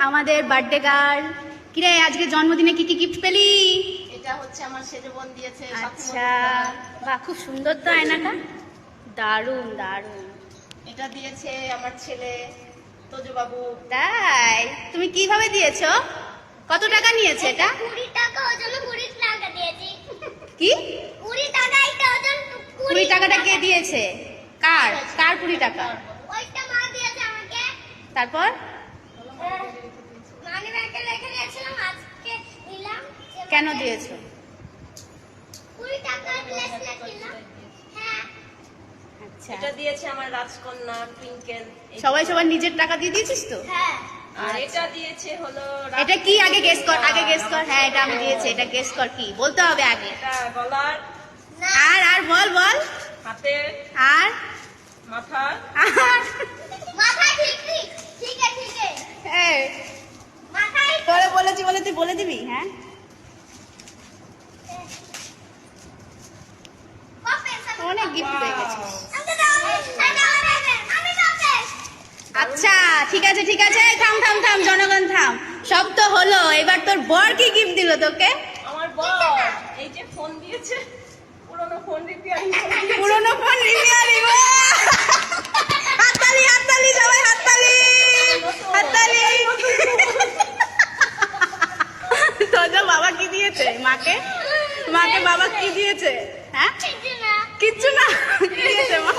আমাদের birthday girl. কিরে আজকে জন্মদিনে কি কি গিফট পেলি? এটা হচ্ছে আমার সেজে বোন দিয়েছে। আচ্ছা, বাহ খুব সুন্দর তো আয়নাটা, দারুণ দারুণ। এটা দিয়েছে আমার ছেলে তোজো বাবু। তাই? তুমি কিভাবে দিয়েছো? কত টাকা নিয়েছে এটা? 20 টাকা, ওজন 20 টাকা দিয়েছি। কি 20 টাকা, এটা ওজন 20 টাকাটা কে দিয়েছে? কার কার 20 টাকা? ওইটা মা দিয়েছে আমাকে। তারপর মানি ব্যাগে রেখে দিয়েছিলাম, আজকে নিলাম। কেন দিয়েছো? 20 টাকার ব্রেসলেট কিনলাম। হ্যাঁ, আচ্ছা, এটা দিয়েছে আমার রাজকন্যা টুইঙ্কেল। সবাই সবার নিজের টাকা দিয়ে দিয়েছিস তো? হ্যাঁ। আর এটা দিয়েছে হলো এটা কি আগে গেস কর, আগে গেস কর। হ্যাঁ এটা আমি দিয়েছি, এটা গেস কর কি বলতে হবে আগে। এটা গলার, আর আর বল বল। হাতের, আর মাথার। আর মাথা ঠিক ঠিক ঠিক আছে, ঠিক আছে। এই, মাথায় তোরে বলেছি বলে তুই বলে দিবি? হ্যাঁ অনেক গিফট পেয়ে গেছিস। আচ্ছা ঠিক আছে ঠিক আছে, এই থাম থাম থাম জনগণ থাম, সব তো হলো, এবার তোর বর কি গিফট দিল তোকে? আমার বর এই যে ফোন দিয়েছে, পুরনো ফোন রিপেয়ারিং করে দিয়েছে। পুরনো ফোন রিপেয়ারিং। হাততালি হাততালি সবাই হাততালি হাততালি। তোর বাবা কি দিয়েছে মাকে? মাকে বাবা কি দিয়েছে? হ্যাঁ কিচ্ছু না, কি দিয়েছে মা?